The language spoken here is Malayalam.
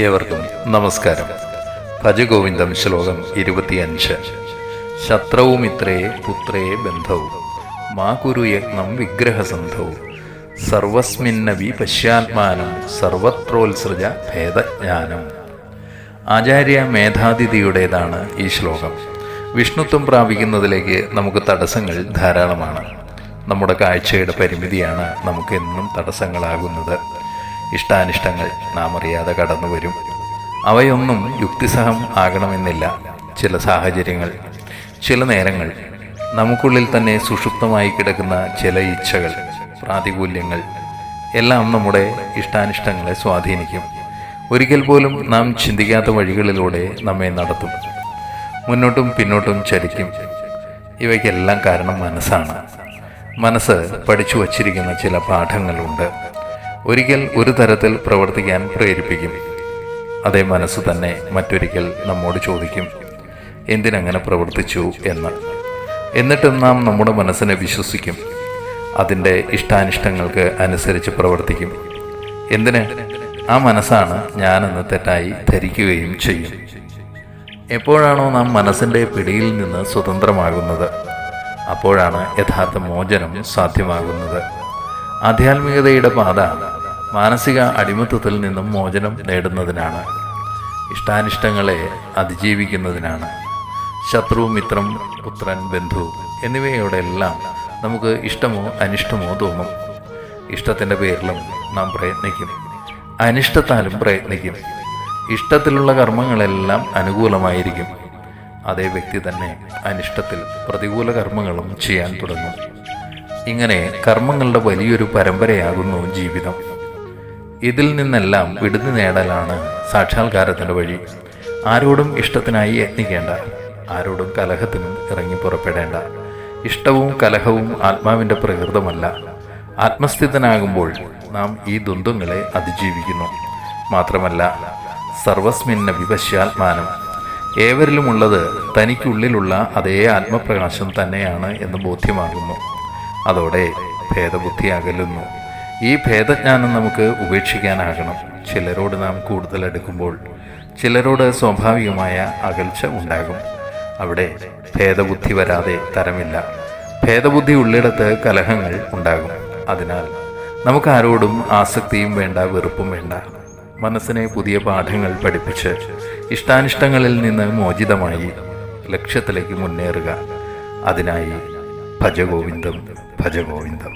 ഏവർക്കും നമസ്കാരം. ഭജഗോവിന്ദം ശ്ലോകം 25. ശത്രൗമിത്രേ പുത്രേ ബന്ധൗ മാ കുരു യജ്ഞം വിഗ്രഹസന്ധൗ സർവസ്മിന്നവി പശ്യാത്മാനം സർവത്രോത്സൃജ ഭേദജ്ഞാനം. ആചാര്യ മേധാതിഥിയുടേതാണ് ഈ ശ്ലോകം. വിഷ്ണുത്വം പ്രാപിക്കുന്നതിലേക്ക് നമുക്ക് തടസ്സങ്ങൾ ധാരാളമാണ്. നമ്മുടെ കാഴ്ചയുടെ പരിമിതിയാണ് നമുക്കെന്നും തടസ്സങ്ങളാകുന്നത്. ഇഷ്ടാനിഷ്ടങ്ങൾ നാം അറിയാതെ കടന്നു വരും. അവയൊന്നും യുക്തിസഹം ആകണമെന്നില്ല. ചില സാഹചര്യങ്ങൾ, ചില നേരങ്ങൾ, നമുക്കുള്ളിൽ തന്നെ സുഷുപ്തമായി കിടക്കുന്ന ചില ഇച്ഛകൾ, പ്രാതികൂല്യങ്ങൾ എല്ലാം നമ്മുടെ ഇഷ്ടാനിഷ്ടങ്ങളെ സ്വാധീനിക്കും. ഒരിക്കൽ പോലും നാം ചിന്തിക്കാത്ത വഴികളിലൂടെ നമ്മെ നടത്തും, മുന്നോട്ടും പിന്നോട്ടും ചലിക്കും. ഇവയ്ക്കെല്ലാം കാരണം മനസ്സാണ്. മനസ്സ് പഠിച്ചു വച്ചിരിക്കുന്ന ചില പാഠങ്ങളുണ്ട്. ഒരിക്കൽ ഒരു തരത്തിൽ പ്രവർത്തിക്കാൻ പ്രേരിപ്പിക്കും. അതേ മനസ്സ് തന്നെ മറ്റൊരിക്കൽ നമ്മോട് ചോദിക്കും, എന്തിനങ്ങനെ പ്രവർത്തിച്ചു എന്ന്. എന്നിട്ടും നാം നമ്മുടെ മനസ്സിനെ വിശ്വസിക്കും. അതിൻ്റെ ഇഷ്ടാനിഷ്ടങ്ങൾക്ക് അനുസരിച്ച് പ്രവർത്തിക്കും. എന്തിന്? ആ മനസ്സാണ് ഞാനെന്ന് തെറ്റായി ധരിക്കുകയും ചെയ്യും. എപ്പോഴാണോ നാം മനസ്സിൻ്റെ പിടിയിൽ നിന്ന് സ്വതന്ത്രമാകുന്നത്, അപ്പോഴാണ് യഥാർത്ഥ മോചനം സാധ്യമാകുന്നത്. ആധ്യാത്മികതയുടെ പാത മാനസിക അടിമത്തത്തിൽ നിന്നും മോചനം നേടുന്നതിനാണ്, ഇഷ്ടാനിഷ്ടങ്ങളെ അതിജീവിക്കുന്നതിനാണ്. ശത്രു, മിത്രം, പുത്രൻ, ബന്ധു എന്നിവയോടെല്ലാം നമുക്ക് ഇഷ്ടമോ അനിഷ്ടമോ തോന്നും. ഇഷ്ടത്തിൻ്റെ പേരിലും നാം പ്രയത്നിക്കും, അനിഷ്ടത്താലും പ്രയത്നിക്കും. ഇഷ്ടത്തിലുള്ള കർമ്മങ്ങളെല്ലാം അനുകൂലമായിരിക്കും. അതേ വ്യക്തി തന്നെ അനിഷ്ടത്തിൽ പ്രതികൂല കർമ്മങ്ങളും ചെയ്യാൻ തുടങ്ങും. ഇങ്ങനെ കർമ്മങ്ങളുടെ വലിയൊരു പരമ്പരയാകുന്നു ജീവിതം. ഇതിൽ നിന്നെല്ലാം വിടുതി നേടലാണ് സാക്ഷാത്കാരത്തിൻ്റെ വഴി. ആരോടും ഇഷ്ടത്തിനായി യത്നിക്കേണ്ട, ആരോടും കലഹത്തിനും ഇറങ്ങി പുറപ്പെടേണ്ട. ഇഷ്ടവും കലഹവും ആത്മാവിൻ്റെ പ്രകൃതമല്ല. ആത്മസ്ഥിതനാകുമ്പോൾ നാം ഈ ദ്വന്ദ്ങ്ങളെ അതിജീവിക്കുന്നു. മാത്രമല്ല, സർവസ്മിന്ന വിപശ്യാത്മാനം, ഏവരിലുമുള്ളത് തനിക്കുള്ളിലുള്ള അതേ ആത്മപ്രകാശം തന്നെയാണ് എന്ന് ബോധ്യമാകുന്നു. അതോടെ ഭേദബുദ്ധി അകലുന്നു. ഈ ഭേദജ്ഞാനം നമുക്ക് ഉപേക്ഷിക്കാനാകണം. ചിലരോട് നാം കൂടുതൽ അടുക്കുമ്പോൾ ചിലരോട് സ്വാഭാവികമായ അകൽച്ച ഉണ്ടാകും. അവിടെ ഭേദബുദ്ധി വരാതെ തരമില്ല. ഭേദബുദ്ധി ഉള്ളിടത്ത് കലഹങ്ങൾ ഉണ്ടാകും. അതിനാൽ നമുക്ക് ആരോടും ആസക്തിയും വേണ്ട, വെറുപ്പും വേണ്ട. മനസ്സിനെ പുതിയ പാഠങ്ങൾ പഠിപ്പിച്ച് ഇഷ്ടാനിഷ്ടങ്ങളിൽ നിന്ന് മോചിതമായി ലക്ഷ്യത്തിലേക്ക് മുന്നേറുക. അതിനായി ഭജഗോവിന്ദം ഭജഗോവിന്ദം.